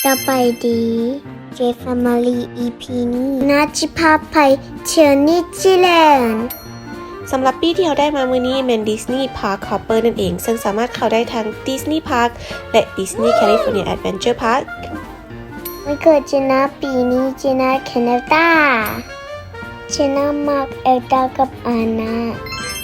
สบายดีเจฟามารีEP นี้นาจิพาไปเที่ยวนิวซีแลนด์สำหรับปีที่เราได้มามื้อนี้เป็น Disney Park Hopper นั่นเองซึ่งสามารถเข้าได้ทั้ง Disney Park และ Disney California Adventure Park วันเกิดเจน่าปีนี้เจน่าแคนาดาเจน่ามักเอลดากับอาน่า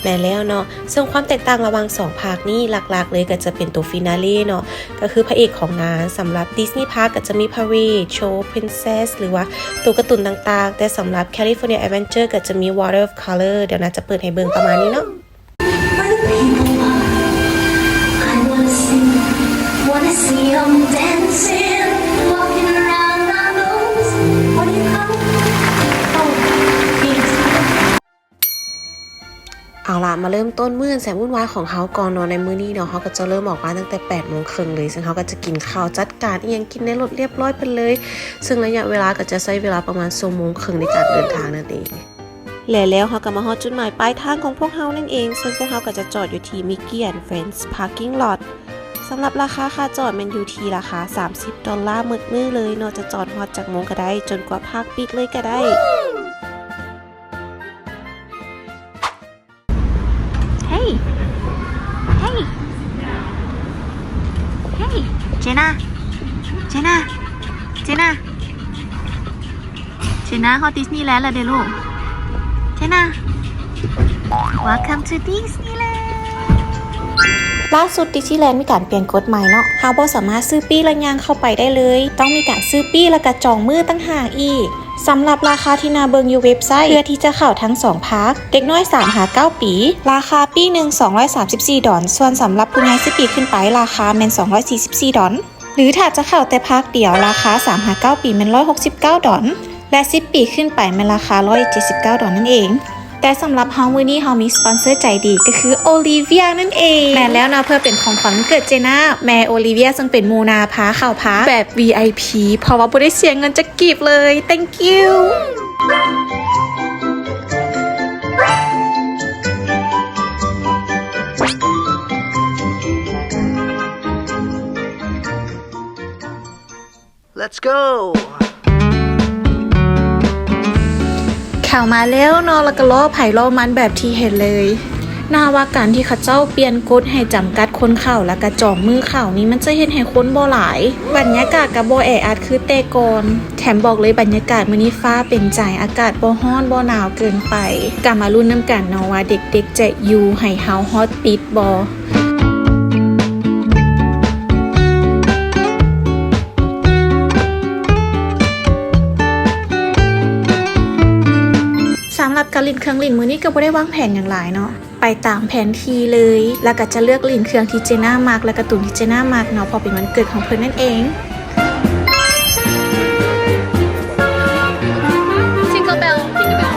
แม่แล้วเนาะซึ่งความแตกต่างระหว่าง2ภาคนี้หลักๆเลยก็จะเป็นตัวฟินาเล่เนาะก็คือพระเอกของงานสำหรับ Disney Park ก็จะมี Parade Show Princess หรือว่าตัวการ์ตูนต่างๆแต่สำหรับ California Adventure ก็จะมี Water of Color เดี๋ยวน่าจะเปิดให้เบิ่งประมาณนี้เนาะเอาล่ะมาเริ่มต้นมื้อแสนวุ่นวายของเฮาก่อนนอนในมื้อนี้เนาะเฮาก็จะเริ่มออกมาตั้งแต่ 8:30 นเลยซึ่งเฮาก็จะกินข้าวจัดการอีหยังกินในรถเรียบร้อยไปเลยซึ่งระยะเวลาก็จะใช้เวลาประมาณ2:30 นในการเดินทางนั่นเองแล้วเฮาก็มาฮอดจุดหมายปลายทางของพวกเฮานั่นเองซึ่งพวกเฮาก็จะจอดอยู่ที่ Mickey and Friends Parking Lot สำหรับราคาค่าจอดมันอยู่ที่ราคา$30มื้อเลยเนาะจะจอดฮอดจากโมงก็ได้จนกว่าภาคปิดเลยก็ได้Jenna เข้าดิสนีย์แลนด์แล้วเด้อลูก Jenna Welcome to Disneyland ล่าสุดดิสนีย์แลนด์มีการเปลี่ยนกฎใหม่เนาะเฮาบ่สามารถซื้อปี้และย่างเข้าไปได้เลยต้องมีการซื้อปี้และก็จองมื้อตั้งหากอีกสำหรับราคาที่นาเบิงอยู่เว็บไซต์เพื่อที่จะเข้าทั้ง2พาร์คเด็กน้อย3-9 ปีราคาปีหนึ่ง$234ส่วนสำหรับผู้ใหญ่10 ปีขึ้นไปราคาแม่น$244หรือถ้าจะเข้าแต่พาร์คเดียวราคา3-9 ปีแม่น$169และ10 ปีขึ้นไปแม่นราคา$179นั่นเองแต่สำหรับเฮามื้อนี้เฮามีสปอนเซอร์ใจดีก็คือโอลิเวียนั่นเองแม่แล้วนะเพื่อเป็นของขวัญวันเกิดเจน่าแม่โอลิเวียซึ่งเป็นมูนาพาเข้าพาแบบ VIP เพราะว่าบ่ได้เสียเงินจะกีบเลย thank you Let's goข่าวมาแล้วเนาะแล้วก็ล้อไผ่ล้อมันแบบที่เห็นเลยน่าว่าการที่เขาเจ้าเปลี่ยนกฎให้จำกัดคนเข้าแล้วก็จองมือเข้านี่มันจะเฮ็ดให้คนบ่หลายบรรยากาศก็บ่แออัดคือแต่ก่อนแถมบอกเลยบรรยากาศมื้อนี้ฟ้าเป็นใจอากาศบ่ร้อนบ่หนาวเกินไปก็มาลุ้นนํกันเนาะว่าเด็กๆจะอยู่ให้เฮาฮอตปิดบ่สำหรับการลินเครื่องลินมือนี้ก็บ่ได้วางแผนอย่างหลายเนาะไปตามแผนที่เลยแล้วก็จะเลือกลินเครื่องที่เจน่ามากและการ์ตูนที่เจน่ามากเนาะพอเป็นวันเกิดของเพิ่นนั่นเอง Jingle bell Jingle bell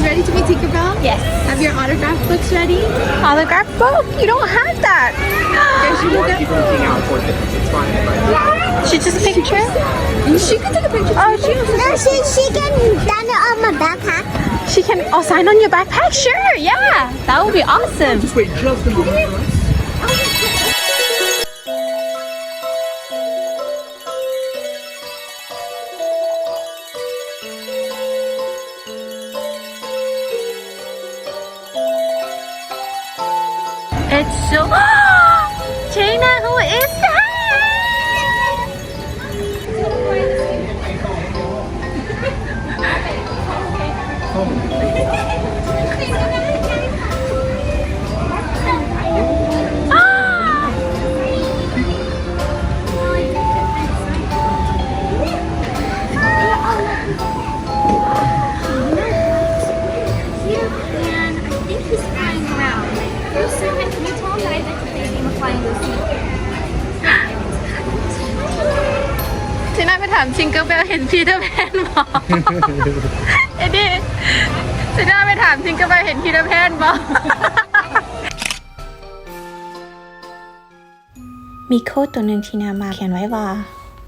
Ready to be Tinkerbell? Yes. Have your autograph books ready? Autograph book? You don't have that. Keep looking out for things. It's fine. She just picture? She can take a picture. Oh, she can stand on my backpack she can sign on your backpack? Sure, yeah. That would be awesome. Just wait just a moment. It's so Jaina, who is that? He's flying around. Can you tell him that I'd like to play a game of Flying Lucy? ที่น่าไปถามชิงเกิลเบลเห็นพีเตอร์แพนบอก จะได้ไปถามจริงก็ไปเห็นพีระแพนบ่ มีโค้ดตัวหนึ่งที่นามาเขียนไว้ว่า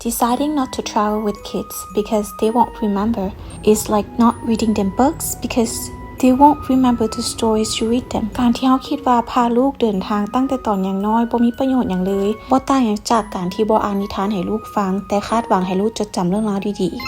deciding not to travel with kids because they won't remember is like not reading them books because they won't remember the stories you read them การที่เราคิดว่าพาลูกเดินทางตั้งแต่ตอนยังน้อยบ่มีประโยชน์อย่างเลยบ่ต่างจากการที่บ่อ่านนิทานให้ลูกฟังแต่คาดหวังให้ลูกจดจำเรื่องราวดีๆ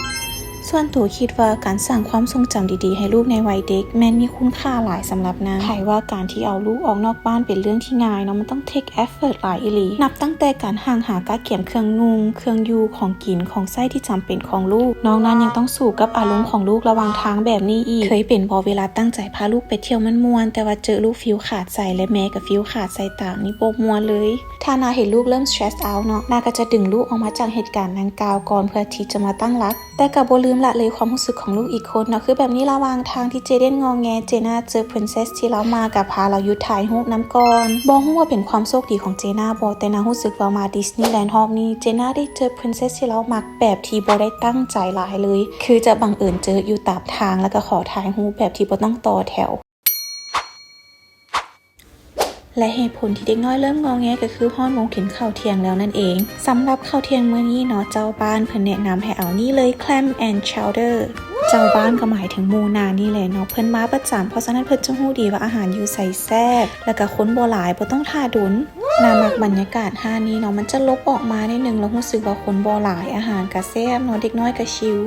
ส่วนตัวคิดว่าการสร้างความทรงจำดีๆให้ลูกในวัยเด็กแม้นมีคุณค่าหลายสำหรับนางใครว่าการที่เอาลูกออกนอกบ้านเป็นเรื่องที่ง่ายเนาะมันต้อง take effort หลายอีหลีนับตั้งแต่การห่างหากาเขียมเครื่องนุ่งเครื่องอยู่ของกินของไส้ที่จำเป็นของลูกน้องนั้นยังต้องสู้กับอารมณ์ของลูกระหว่างทางแบบนี้อีกเคยเป็นพอเวลาตั้งใจพาลูกไปเที่ยวมันม่วนแต่ว่าเจอลูกฟิวขาดใส่และแม่กับฟิวขาดใส่ต่างนี่โปกม่วนเลยถ้านาเห็นลูกเริ่ม stress out เนาะนาก็จะดึงลูกออกมาจากเหตุการณ์ดังกล่าวก่อนเพื่อที่จะมาตั้งหลักแต่ก็บ่ลืมละเลยความรู้สึกของลูกอีกคนเนาะคือแบบนี้ระหว่างทางที่เจเดนงอแงเจน่าเจอ princess ที่เรามากับพาเราอยู่ถ่ายรูปน้ำก่อนบอกว่าเป็นความโชคดีของเจน่าบอกแต่นารู้สึกว่ามาดิสนีย์แลนด์รอบนี้เจน่าได้เจอ princess ที่เรามักแบบที่บ่ได้ตั้งใจหลายเลยคือจะบังเอิญเจออยู่ตามทางแล้วก็ขอถ่ายรูปแบบที่บ่ต้องต่อแถวและเหตุผลที่เด็กน้อยเริ่มงอแงก็คือฮ้อนโมงถึงข้าวเที่ยงแล้วนั่นเองสำหรับข้าวเที่ยงมื้อนี้เนาะเจ้าบ้านเพิ่นแนะนำให้เอานี่เลย clam and chowder เจ้าบ้านก็หมายถึงหมู่นานี่แหละเนาะเพิ่นมาประจำเพราะฉะนั้นเพิ่นจะรู้ดีว่าอาหารอยู่ใส่แซ่บแล้วก็คนบ่หลายบ่ต้องท่าดุนนามักบรรยากาศห้านี้เนาะมันจะลบออกมานิดนึงแล้วรู้สึกว่าคนบ่หลายอาหารก็แซ่บเนาะเด็กน้อยก็ชิล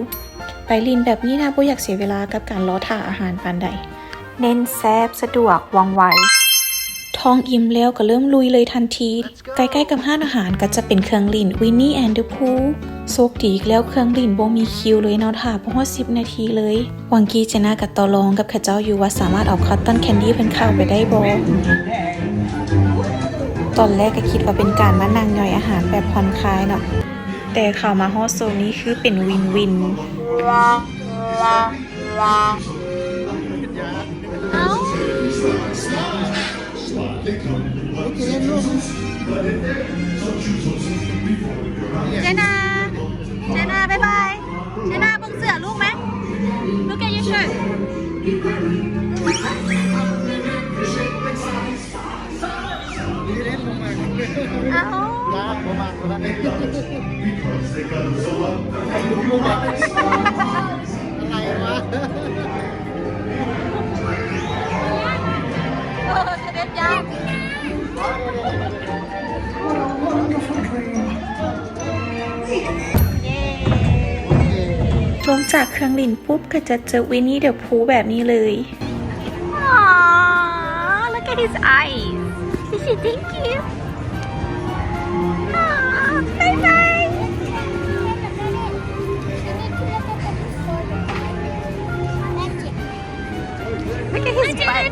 ไปลินแบบนี้นะบ่อยากเสียเวลากับการรอท่าอาหารปานใดเน้นแซ่บสะดวกว่องไวท้องอิ่มแล้วก็เริ่มลุยเลยทันทีใกล้ๆกับห้านอาหารก็จะเป็นเครื่องลิ่น Winnie and the Pooh โชคดีอีกแล้วเครื่องลิ่นบ่มีคิวเลยเนาะท่าเพราะว่า10 นาทีเลยวังกี้เจน่ากับต่อรองกับข้าเจ้าอยู่ว่าสามารถเอาคอตตอนแคนดี้เพิ่นเข้าไปได้บ่ตอนแรกก็คิดว่าเป็นการมานั่งย่อยอาหารแบบผ่อนคลายเนาะแต่เข้ามาฮอดโซนนี้คือเป็นวินเจน่าบ๊ายบายเจน่าเบิ่งเสื้อลูกไหม Look at your shirt จะเด็ดยากลงจากเครื่องลิ่นปุ๊บก็จะเจอวินนี่เดอะพูแบบนี้เลย Aww, look at his eyes. Thank you. Aww, bye bye. Look at his butt.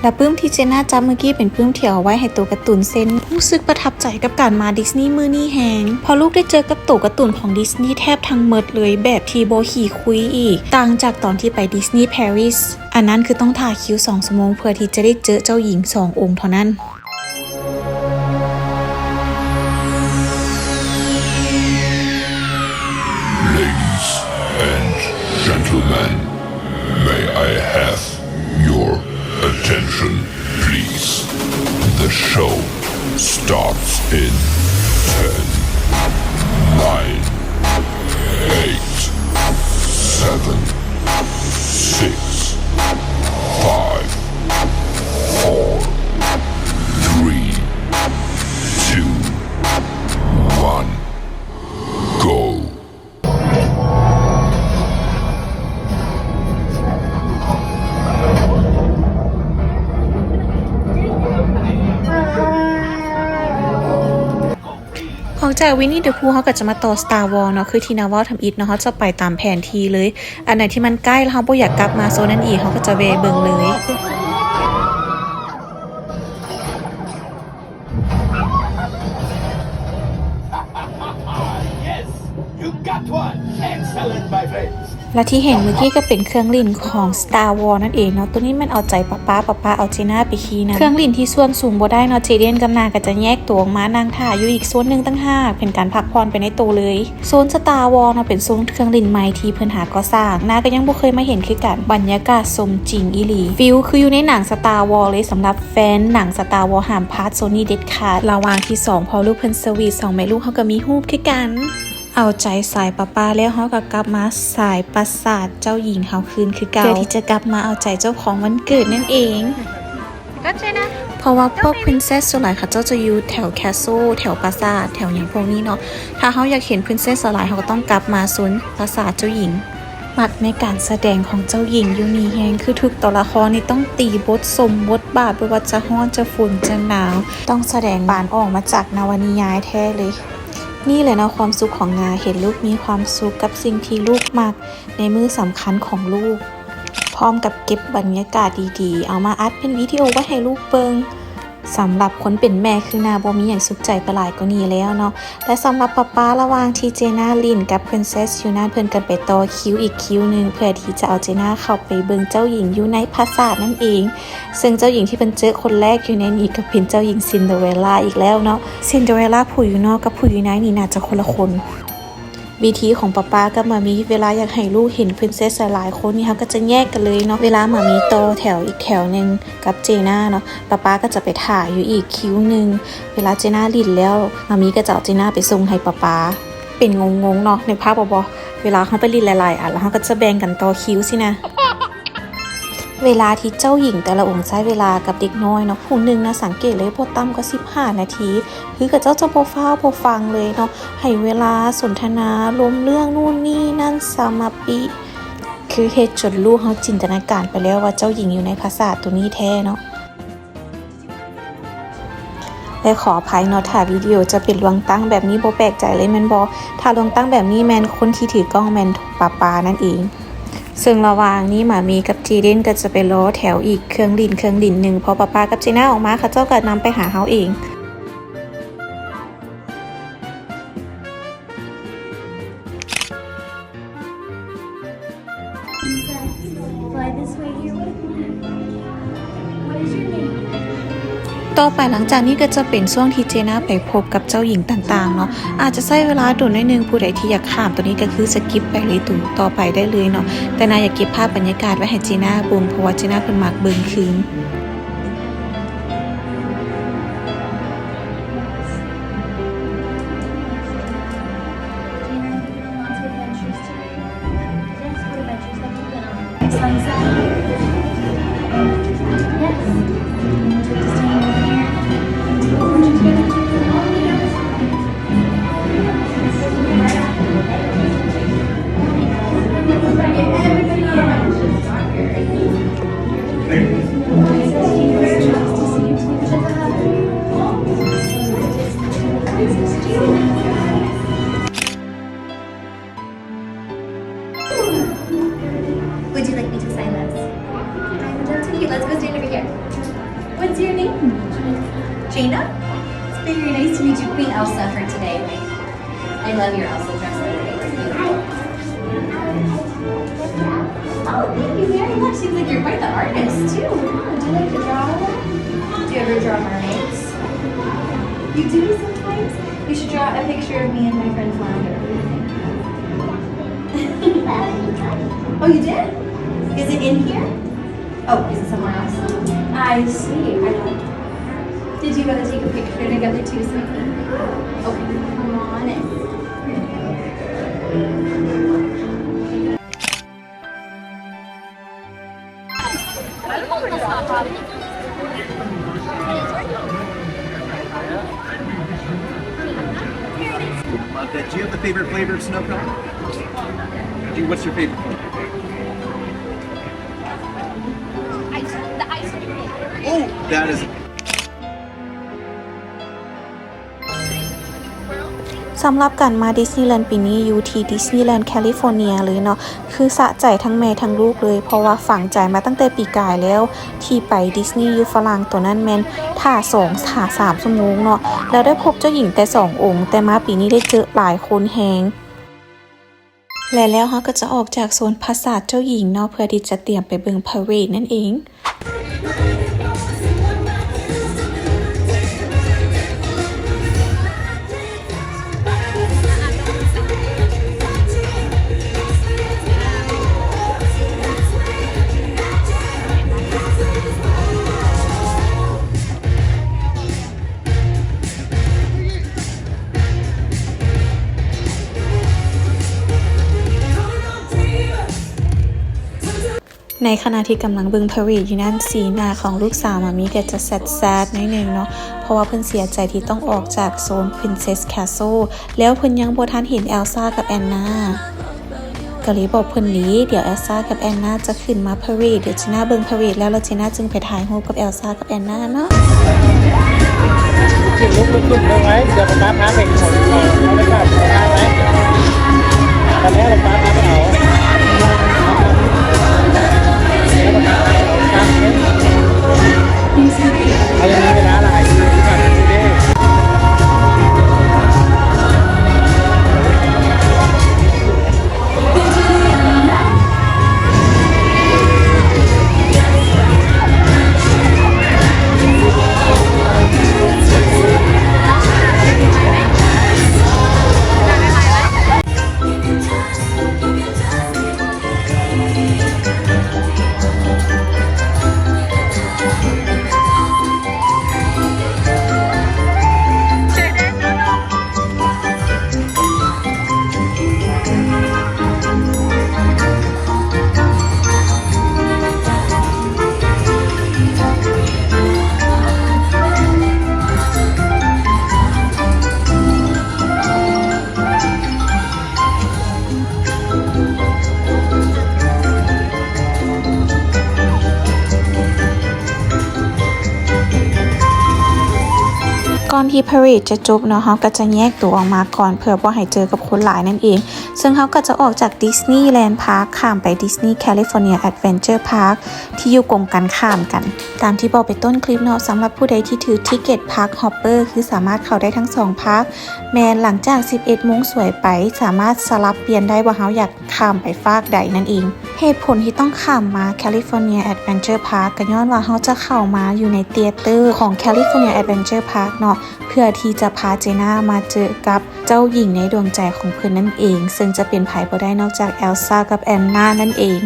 และปื้มที่เจน่าจับเมื่อกี้เป็นปื้มที่เอาไว้ให้ตัวการ์ตูนเส้นรู้สึกประทับใจกับการมาดิสนีย์มื้อนี้แฮงพอลูกได้เจอกับตัวการ์ตูนของดิสนีย์แทบทั้งหมดเลยแบบที่โบขี่คุยอีกต่างจากตอนที่ไปดิสนีย์ปารีสอันนั้นคือต้องถ่ายคิว2 ชั่วโมงเพื่อที่จะได้เจอเจ้าหญิง2 องค์เท่านั้นGentlemen, may I have your attention, please? The show starts in 10, 9, 8, 7, 6, 5, 4, 3, 2, 1, go.ออกจากวินนี่เดอะพูเขาก็จะมาต่อ Star Wars เนาะคือที่นาวาทำอิฐเนาะเขาจะไปตามแผนทีเลยอันไหนที่มันใกล้แล้วเขาบ่อยากกลับมาโซนนั้นอีกเขาก็จะเวเบิ่งเลย Yes, you got one. Excellent, my friends. และที่เห็นเมื่อกี้ก็เป็นเครื่องเล่นของ Star Wars นั่นเองเนาะตัวนี้มันเอาใจป้าเอาเจน่าไปขี่นะเครื่องเล่นที่ส่วนสูงบ่ได้เนาะเจเดนกับนาก็จะแยกตัวออกมานางถ่ายอยู่อีกโซนหนึ่งตั้งห้าเป็นการพักผ่อนไปในตัวเลยโซน Star Wars เนาะเป็นโซนเครื่องเล่นใหม่ที่เพิ่นหาก่อสร้างนาก็ยังบ่เคยมาเห็นคือกันบรรยากาศสมจริงอีหลีฟิลคืออยู่ในหนัง Star Wars เลยสำหรับแฟนหนัง Star Wars ห้ามพลาดโซนนี้เด็ดขาดระหว่างที่2พอลูกเพิ่นสวีท2แม่ลูกเฮาก็มีรูปคือกันเอาใจสายป้าแล้วเฮาก็กลับมาสายปราสาทเจ้าหญิงเฮาคืนคือเก่าเพื่อที่จะกลับมาเอาใจเจ้าของวันเกิดนั่นเองก็ใช่นะเพราะว่าพวก princess ส่วนใหญ่เขาเจ้าจะอยู่แถวแคสโซแถวปราสาทแถวอย่างพวกนี้เนาะถ้าเขาอยากเห็น princess ส่วนใหญ่เขาก็ต้องกลับมาโซนปราสาทเจ้าหญิงมักในการแสดงของเจ้าหญิงอยู่นี่แฮงคือทุกตัวละครนี่ต้องตีบทสมบทบาทไม่ว่าจะร้อนจะฝนจะหนาวต้องแสดงบานออกมาจากนวนิยายแท้เลยนี่แหละเนาะความสุขของงาเห็นลูกมีความสุขกับสิ่งที่ลูกมักในมื้อสำคัญของลูกพร้อมกับเก็บบรรยากาศดีๆเอามาอัดเป็นวิดีโอไว้ให้ลูกเบิ่งสำหรับคนเป็นแม่คือนาบ่มีอย่างสุขใจไปหลายกว่านี้แล้วเนาะและสำหรับป้าระหว่างที่เจน่าลินกับ Princess อยู่นั่นเพิ่นกันไปต่อคิวอีกคิวนึงเพื่อที่จะเอาเจน่าเข้าไปเบิ่งเจ้าหญิงอยู่ในปราสาทนั่นเองซึ่งเจ้าหญิงที่เพิ่นเจอคนแรกอยู่ในนี้ก็เป็นเจ้าหญิงซินเดอเรลล่าอีกแล้วเนาะซินเดอเรลล่าผู้อยู่นอกกับผู้อยู่ในนี่น่าจะคนละคนวิธีของป้ากับมามีเวลาอยากให้ลูกเห็น princess หลายคนนี่เขาก็จะแยกกันเลยเนาะเวลามามีโตแถวอีกแถวนึงกับเจน่าเนาะป้าก็จะไปถ่ายอยู่อีกคิวนึงเวลาเจน่าลินแล้วมามีก็จะเอาเจน่าไปส่งให้ป้าเป็นงงๆเนาะในภาพบอเวลาเขาไปลินหลายๆแล้วเขาก็จะแบ่งกันต่อคิวสินะเวลาที่เจ้าหญิงแต่ละองค์ใช้เวลากับเด็กน้อยเนาะผู้หนึ่งนะสังเกตเลยพอต่ำก็15 นาทีคือกับเจ้าจะโปรฟ้าโปรฟังเลยเนาะให้เวลาสนทนาล้มเรื่องนู่นนี่นั่นสมาปิคือเหตุจนลูกเขาจินตนาการไปแล้วว่าเจ้าหญิงอยู่ในปราสาทตัวนี้แท้เนาะและขออภัยเนาะถ้าวิดีโอจะเป็นลวงตั้งแบบนี้โบแปลกใจเลยแมนบอถ้าลวงตั้งแบบนี้แมนคนที่ถือกล้องแมนป้านั่นเองซึ่งระหว่างนี้หมามีกับจีเดนก็จะไปรอแถวอีกเครื่องดินหนึ่งพอป้ากับจีน่าออกมาเขาเจ้าก็นำไปหาเขาเอง Fly this way here with me. What is your name? ต่อไปหลังจากนี้ก็จะเป็นช่วงที่เจน่าไปพบกับเจ้าหญิงต่างๆเนาะอาจจะใช้เวลาโดนนิดนึงผู้ใดที่อยากข้ามตัวนี้ก็คือสกิปไปเลยตู่ต่อไปได้เลยเนาะแต่นาอยากเก็บภาพบรรยากาศไว้ให้เจน่าเบิ่งเพราะว่าเจน่าเพิ่นมักเบิ่งคืนWould you like me to sign this? I would love to. Let's go stand over here. What's your name? Jaina? It's very nice to meet you. Queen Elsa for today. I love your Elsa dress. It's beautiful. Oh, thank you very much. Seems like you're quite the artist too. Do you like to draw? Do you ever draw mermaids? You do sometimes? You should draw a picture of me and my friend Flounder. Oh, you did? Is it in here? Oh, is it somewhere else? I see. Did you want to take a picture together too, Smithy? Okay, come on in. Love that. Do you have the favorite flavor of snow cone? What's your favorite flavor? The ice cream. Oh, that is. สำหรับการมาดิสนีย์แลนด์ปีนี้อยู่ที่ดิสนีย์แลนด์แคลิฟอร์เนียเลยเนาะคือสะใจทั้งแม่ทั้งลูกเลยเพราะว่าฝังใจมาตั้งแต่ปีกายแล้วที่ไปดิสนีย์อยู่ฝรั่งตัวนั้นแมนท่า3 ชั่วโมงเนาะแล้วได้พบเจ้าหญิงแต่2 องค์แต่มาปีนี้ได้เจอหลายคนแฮง และแล้วเขาก็จะออกจากโซนปราสาทเจ้าหญิงเนาะเพื่อที่จะเตรียมไปเบิ่งพาเหรดนั่นเอง ในขณะที่กำลังเบิ่งพาเหรดอยู่นั่นสีหน้าของลูกสาวมามีก็จะแซดๆนิดนึงเนาะเพราะว่าเพิ่นเสียใจที่ต้องออกจากโซน Princess Castle แล้วเพิ่นยังบ่ทันเห็นเอลซ่ากับแอนนาก็เลยบอกเพิ่นนี้เดี๋ยวเอลซ่ากับแอนนาจะขึ้นมาพาเหรดเดี๋ยวจีน่าเบิ่งพาเหรดแล้วจีน่าจึงไปถ่ายรูปกับเอลซ่ากับแอนนาเนาะ ลุกเลยไหมเดี๋ยวป๊าพาไปขนของเอาไปกลับได้ไหมตอนนี้ป๊าพาไปเอาแล้วป๊าพาไปเอาตามนี้เอาอย่างนี้เวลาหลายทีก่อนดูดิ ก่อนที่พาเหรดจะจบเนาะเขาก็จะแยกตัวออกมาก่อนเพื่อว่าให้เจอกับคนหลายนั่นเองซึ่งเขาก็จะออกจากดิสนีย์แลนด์พาร์คข้ามไปดิสนีย์แคลิฟอร์เนียแอดเวนเจอร์พาร์คที่อยู่กงกันข้ามกันตามที่บอกไปต้นคลิปเนาะสำหรับผู้ใดที่ถือทิเก็ตพาร์คฮอปเปอร์คือสามารถเข้าได้ทั้ง2พาร์คแม้หลังจาก 11 โมงสวยไปสามารถสลับเปลี่ยนได้ว่าเขาอยากข้ามไปฟากใดนั่นเองเหตุผลที่ต้องข้ามมาแคลิฟอร์เนียแอดเวนเจอร์พาร์คก็ย้อนว่าเขาจะเข้ามาอยู่ในเธียเตอร์ของแคลิฟอร์เนียแอดเวนเจอร์พาร์คเนาะเพื่อที่จะพาเจน่ามาเจอกับเจ้าหญิงในดวงใจของเพื่อนนั่นเองซึ่งจะเป็นไผบ่ได้นอกจากเอลซ่ากับแอนนานั่นเอง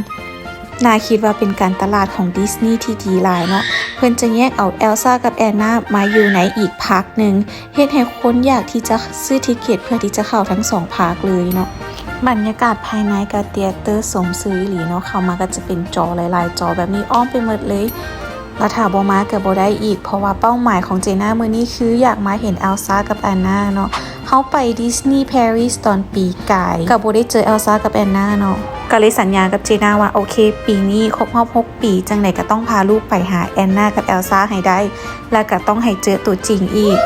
น่าคิดว่าเป็นการตลาดของดิสนีย์ที่ดีหลายเนาะเพื่อนจะแยกเอาเอลซ่ากับแอนนามาอยู่ในอีกพาร์คหนึ่งเฮ็ดให้คนอยากที่จะซื้อทิเก็ตเพื่อที่จะเข้าทั้ง2พาร์คเลยเนาะบรรยากาศภายในกับเธียเตอร์สมซื้อหลีเนาะเข้ามาก็จะเป็นจอหลายๆจอแบบนี้อ้อมไปหมดเลยแล้วถ้าบ่มาก็บ่ได้อีกเพราะว่าเป้าหมายของเจน่ามื้อนี้คืออยากมาเห็นเอลซ่ากับแอนนาเนาะเขาไปดิสนีย์ปารีสตอนปีกายก็บ่ได้เจอเอลซ่ากับแอนนาเนาะก็เลยสัญญากับเจน่าว่าโอเคปีนี้ครบรอบ6ปีจังไหนก็ต้องพาลูกไปหาแอนนากับเอลซ่าให้ได้แล้วก็ต้องให้เจอตัวจริงอีก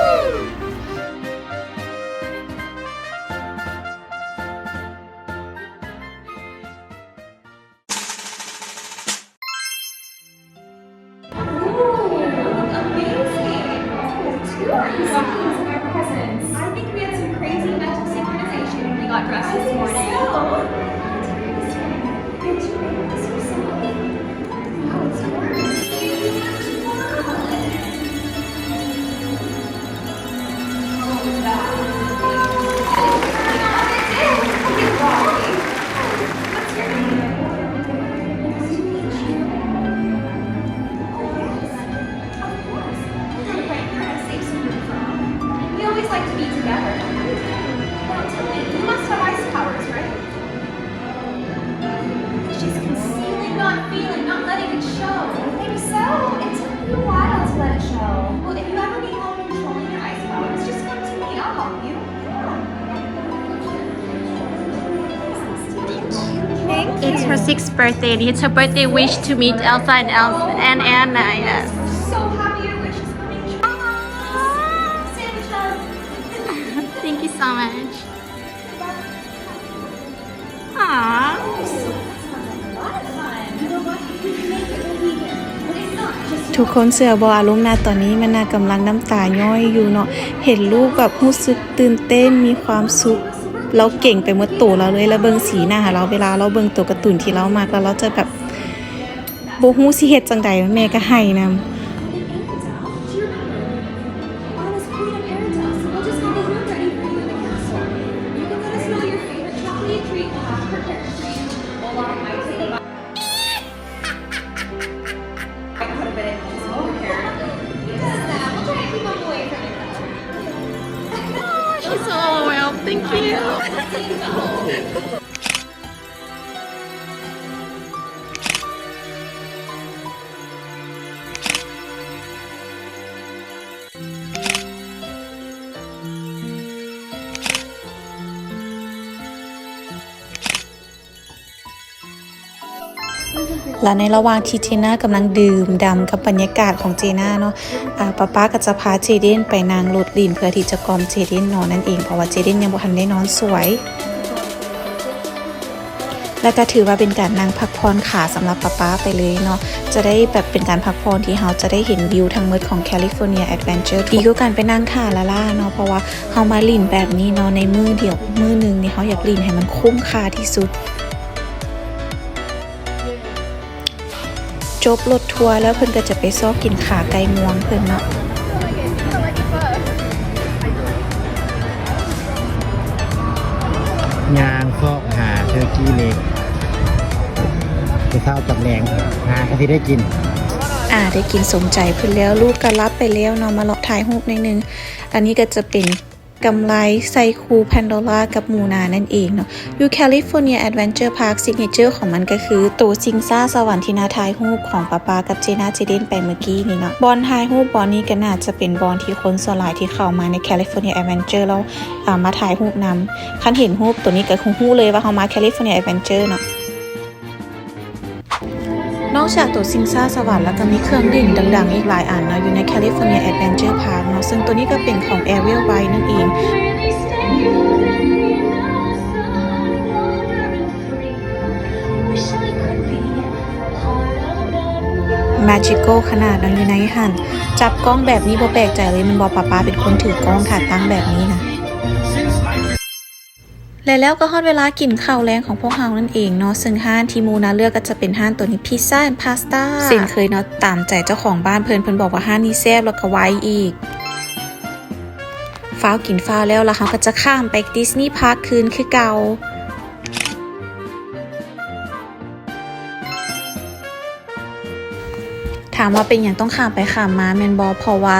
It's her 6th birthday and it's her birthday wish to meet Elsa and Anna. Yes. So happy your wish is coming true. Santa. Thank you so much. Aww. It's not just ทุกคนเสือบออารมณ์นาตอนนี้มันน่ากำลังน้ำตาย้อยอยู่เนาะเห็นลูกแบบรู้สึกตื่นเต้นมีความสุข เราเก่งไปหมดตัวเราเลยแล้วเบิ่งสีหน้าเราเวลาเราเบิ่งตัวการ์ตูนที่เรามักแล้วเราจะแบบบ่ฮู้สิเฮ็ดจังใดแม่ก็ให้นำ และในระหว่างที่เจน่ากำลังดื่มด่ำกับบรรยากาศของเจน่าเนาะป๊าก็จะพาเจเดนไปนางรถลีนเพื่อที่จะกล่อมเจเดนนอนนั่นเองเพราะว่าเจเดนยังบ่ทันได้นอนสวยและก็ถือว่าเป็นการนั่งพักผ่อนขาสำหรับป๊าไปเลยเนาะจะได้แบบเป็นการพักผ่อนที่เราจะได้เห็นวิวทั้งหมดของแคลิฟอร์เนียแอดเวนเจอร์ดีกว่าการไปนั่งท่าละล่าเนาะเพราะว่าเรามาลีนแบบนี้เนาะในมือเดียวมือนึงนี่เขาอยากลีนให้มันคุ้มค่าที่สุดจบรถทัวร์แล้วเพิ่นก็จะไปซอกกินขาไก่งวงเพิ่นเนาะยางซอกหาเทอร์กี้เล็กไปเศร้าจับแรงหาก็ที่ได้กินได้กินสมใจเพิ่นแล้วลูกก็รับไปแล้วเนาะมาเลาะถ่ายรูปนิดนึงอันนี้ก็จะเป็นกำไรไซคูแพนโดล่ากับมูนานั่นเองเนาะอยู่แคลิฟอร์เนียแอดเวนเจอร์พาร์คซิกเนเจอร์ของมันก็คือตัวซิงซ่าสวรรค์ที่น่าถ่ายรูปของป๊ากับเจน่าเจเดนไปเมื่อกี้นี่เนาะบอลถ่ายรูปบอลนี้ก็น่าจะเป็นบอลที่คนส่วนหลายที่เข้ามาในแคลิฟอร์เนียแอดเวนเจอร์แล้วมาถ่ายรูปนำคันเห็นรูปตัวนี้ก็คงฮู้เลยว่าเขามาแคลิฟอร์เนียแอดเวนเจอร์เนาะนอกจากตัวซิงซ่าสวรรค์แล้วก็มีเครื่องดื่มดังๆอีกหลายอันเนาะอยู่ในแคลิฟอร์เนียแอดเวนเจอร์พาร์คเนาะซึ่งตัวนี้ก็เป็นของ Ariel White นั่นเอง Magical ขนาดนั้นอยู่ในหันจับกล้องแบบนี้บ่แปลกใจเลยมันบอกป๊าเป็นคนถือกล้องถ่ายตั้งแบบนี้นะแล้วก็ฮอดเวลากินข้าวแรงของพวกเรานั่นเองเนาะซึ่งห้านที่มูนาเลือกก็จะเป็นห้านตัวนี้พิซซ่าและพาสต้าเส้นเคยเนาะตามใจเจ้าของบ้านเพิ่นบอกว่าห้านนี้แซ่บแล้วก็ไวอีกฟ้าวกินฟ้าวแล้วเขาก็จะข้ามไปดิสนีย์พาร์คคืนคือเก่าถามว่าเป็นอย่างต้องข้ามไปข้ามมาแมนบอเพราะว่า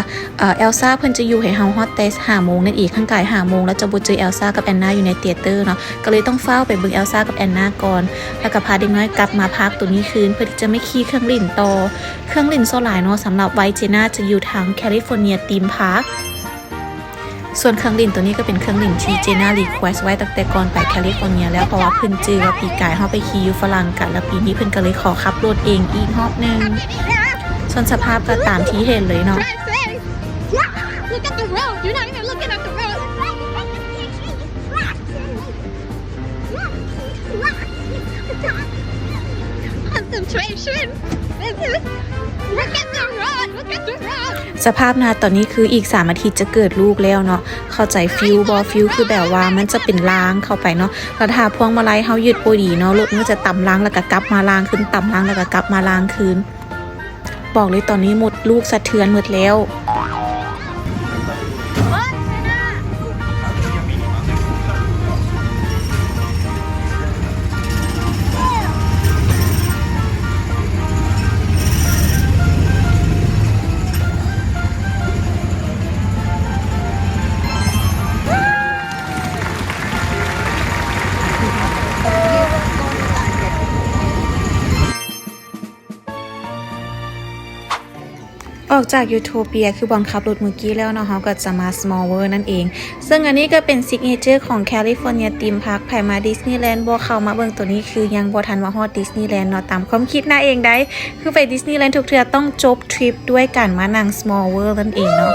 เอลซ่าเพิ่นจะอยู่ให้เฮาฮอตเตส5 โมงนั่นอีกข้างกาย5 โมงแล้วจะบ่เจอเอลซ่ากับแอนนาอยู่ในเธียเตอร์เนาะก็เลยต้องเฝ้าไปเบิ่งเอลซ่ากับแอนนาก่อนแล้วก็พาเด็กน้อยกลับมาพักตัวนี้คืนเพื่อที่จะไม่ขี่เครื่องเล่นต่อเครื่องเล่นโซลาร์เนาะสำหรับไวเจน่าจะอยู่ทางแคลิฟอร์เนียธีมพาร์คส่วนเครื่องเล่นตัวนี้ก็เป็นเครื่องเล่นที่เจน่ารีเควสไว้ตั้งแต่ก่อนไปแคลิฟอร์เนียแล้วเพราะว่าเพิ่นจื้อว่าปีกายเฮาไปขี่อยู่ฝรั่งกันแล้วปีนี้เพิ่นก็เลยขอขับรถเองอีกรอบนึงส่วนสภาพก็ตามที่เห็นเลยเนาะ Look at the road. You're not even looking at the road. Concentration. Look at the road. Look at the road. สภาพนาตอนนี้คืออีก3 อาทิตย์จะเกิดลูกแล้วเนาะเข้าใจฟิลบอฟิลคือแบบว่ามันจะเป็นล้างเข้าไปเนาะแล้วถ้าพวงมาลัยเฮายึดบ่ดีเนาะรถมันจะต่ำล้างแล้วก็กลับมาล้างขึ้นต่ำล้างแล้วก็กลับมาล้างคืนบอกเลยตอนนี้หมดลูกสะเทือนหมดแล้วออกจากยูโทเปียคือบอลขับรถเมื่อกี้แล้วเนาะเขาก็จะมา Small World นั่นเองซึ่งอันนี้ก็เป็นซิกเนเจอร์ของแคลิฟอร์เนียธีมพาร์คไผมาดิสนีย์แลนด์บ่เข้ามาเบิ่งตัวนี้คือยังบ่ทันว่าฮอดดิสนีย์แลนด์เนาะตามความคิดน่าเองได้คือไปดิสนีย์แลนด์ทุกเทื่อต้องจบทริปด้วยการมานั่ง Small World นั่นเองเนาะ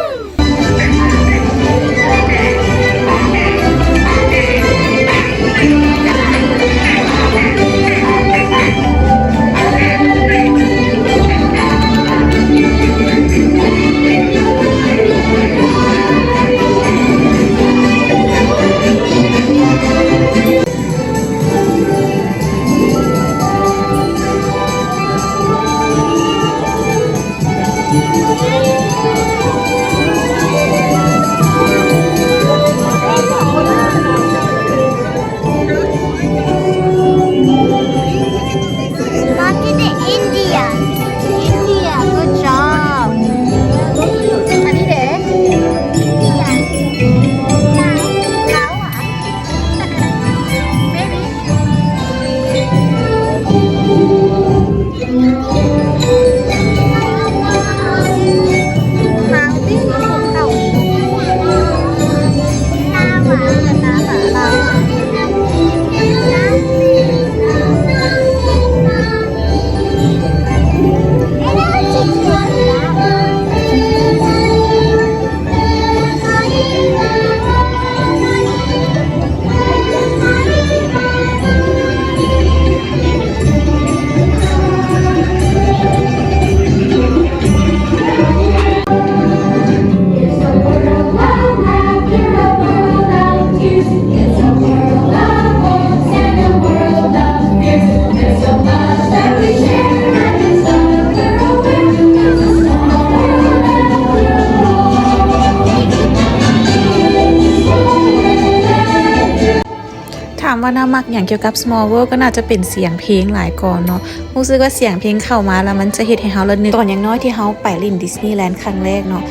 ถามว่าน่ามักอย่างเกี่ยวกับ Small World ก็น่าจะเป็นเสียงเพลงหลายก่อนเนาะรู้สึกว่าเสียงเพลงเข้ามาแล้วมันจะเฮ็ดให้เฮาระลึกตอนอย่างน้อยที่เฮาไปลินดิสนีย์แลนด์ครั้งแรกเนาะ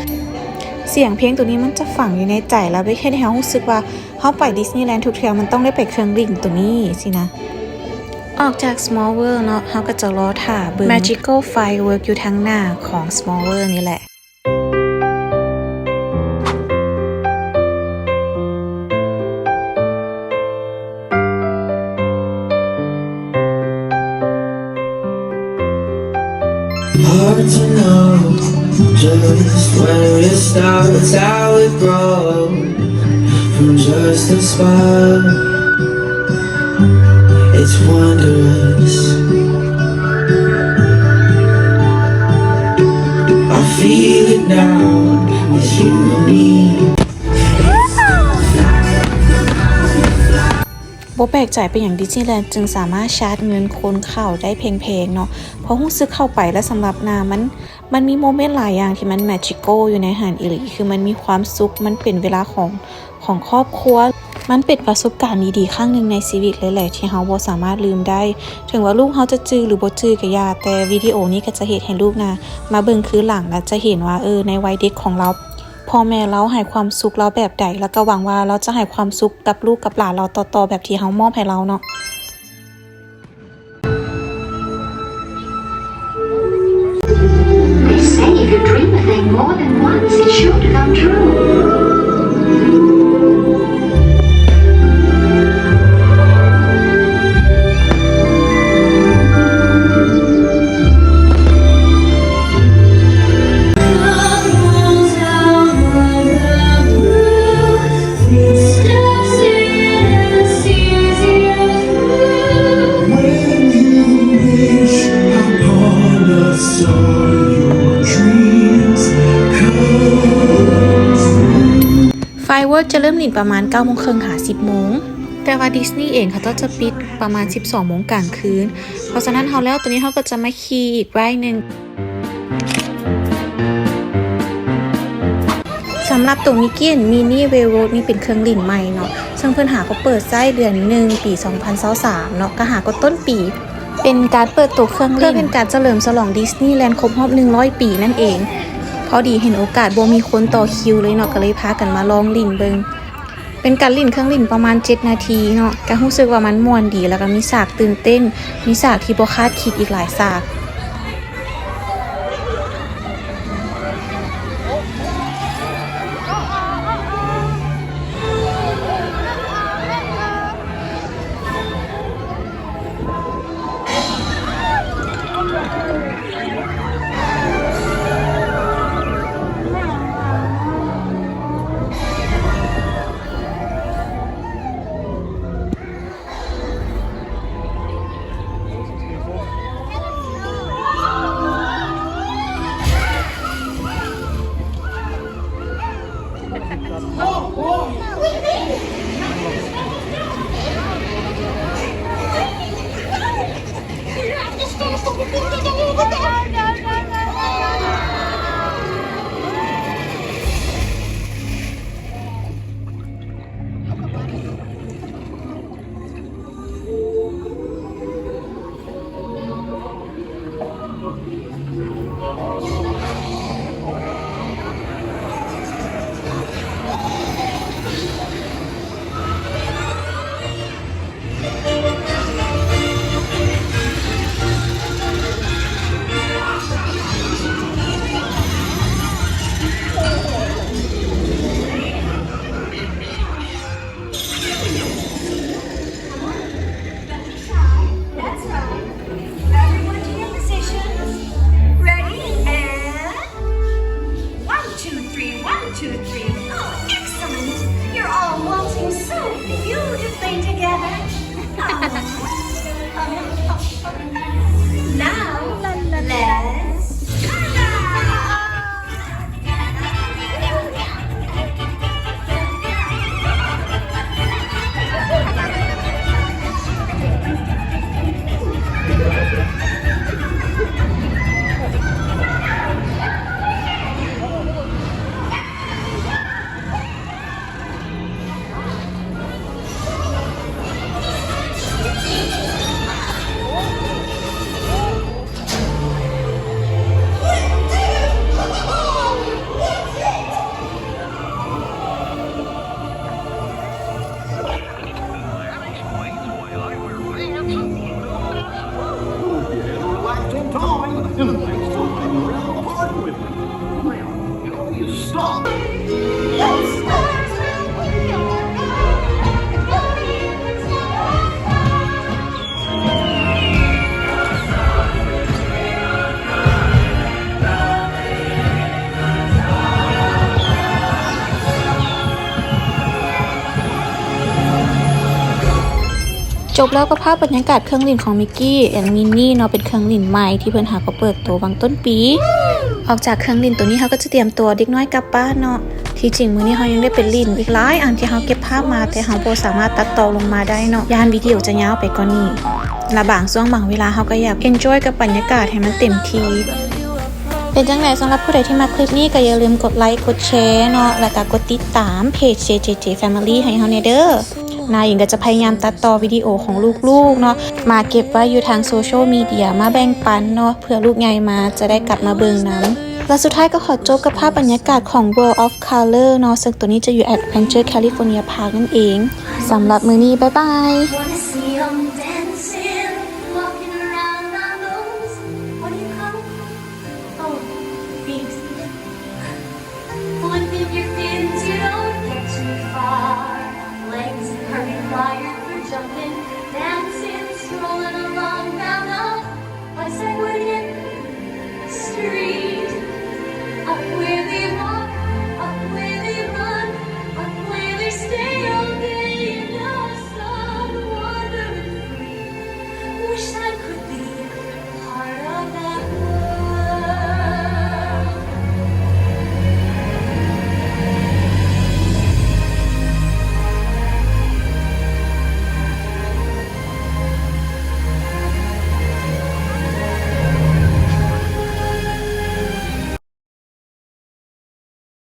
เสียงเพลงตัวนี้มันจะฝังอยู่ในใจแล้วไปเฮ็ดให้เฮารู้สึกว่าเฮาไปดิสนีย์แลนด์ทุกเที่ยวมันต้องได้ไปเครื่องบินตัวนี้สินะออกจาก Small World เนาะเฮาก็จะรอท่าเบิ่ง Magical Firework อยู่ทางหน้าของ Small World นี่แหละHard to know just when it starts, how it grows from just a spark. It's wondrous. I feel it now, it's you and me.บ่แปลกใจไปอย่างดิสนีย์แลนด์จึงสามารถชาร์จเงินคนเข้าได้เพลงๆเนาะเพราะรู้สึกเข้าไปแล้วสำหรับนามันมีโมเมนต์หลายอย่างที่มันแมจิคอลอยู่ในหาดอิหลีคือมันมีความสุขมันเป็นเวลาของครอบครัวมันเป็นประสบการณ์ดีๆครั้งหนึ่งในชีวิตเลยแหละที่เฮาบ่สามารถลืมได้ถึงว่าลูกเฮาจะจื้อหรือบ่จื้อก็อย่าแต่วิดีโอนี้ก็จะเฮ็ดให้ลูกนะมาเบิ่งคือหลังแล้วจะเห็นว่าในวัยเด็กของเราพ่อแม่เราให้ความสุขเราแบบใดแล้วก็หวังว่าเราจะให้ความสุขกับลูกกับหลานเราต่อๆแบบที่เฮามอบให้เราเนาะ They say if you dream a thing more than once, it's sure to come true. Firework จะเริ่มหลินประมาณ 9:30 น. หา 10:00 น. แต่ว่าดิสนีย์เองเขาจะปิดประมาณ 12:00 น. กลางคืนเพราะฉะนั้นเขาแล้วตัวนี้เขาก็จะมาขี่อีกไว้หนึ่งสำหรับตัวมิกกี้มินี่เวลโรดนี่เป็นเครื่องลิ่นใหม่เนาะซึ่งเพิ่นหาก็เปิดไส้เดือน1 ปี 2023 เนาะก็หาก็ต้นปีเป็นการเปิดตัวเครื่องลิ่นเพื่อเป็นการเฉลิมฉลองดิสนีย์แลนด์ครบรอบ100 ปีนั่นเองพอดีเห็นโอกาสบ่มีคนต่อคิวเลยเนาะก็เลยพากันมาลองลิ่นเบิงเป็นการลิ่นเครื่องลิ่นประมาณ7 นาทีเนาะก็รู้สึกว่ามันม่วนดีแล้วก็มีฉากตื่นเต้นมีฉากที่บ่คาดคิดอีกหลายฉาก จบแล้วก็ภาพบรรยากาศเครื่องเล่นของมิกกี้แอนด์มินนี่เนาะเป็นเครื่องเล่นใหม่ที่เพิ่นหาก็เปิดตัววังต้นปีออกจากเครื่องเล่นตัวนี้เขาก็จะเตรียมตัวเด็กน้อยกลับบ้านเนาะที่จริงมื้อนี้เขายังได้เป็นลินอีกหลายอันที่เขาเก็บภาพมาแต่เขาบ่สามารถตัดต่อลงมาได้เนาะยานวิดีโอจะยาวไปกว่านี้และบางช่วงบางเวลาเขาก็อยาก enjoy กับบรรยากาศให้มันเต็มที่เป็นจังไดสำหรับผู้ใดที่มาคลิปนี้ก็อย่าลืมกดไลค์กดแชร์เนาะแล้วก็กดติดตามเพจ JJJ Family ให้เฮาแน่เด้อนายหญิงก็จะพยายามตัดต่อวิดีโอของลูกๆเนาะมาเก็บไว้อยู่ทางโซเชียลมีเดียมาแบ่งปันเนาะเพื่อลูกใหญ่มาจะได้กลับมาเบิ่งน้ำและสุดท้ายก็ขอจบกับภาพบรรยากาศของ World of Color เนาะซึ่งตัวนี้จะอยู่ Adventure California Park นั่นเองสำหรับมื้อนี้บ๊ายบาย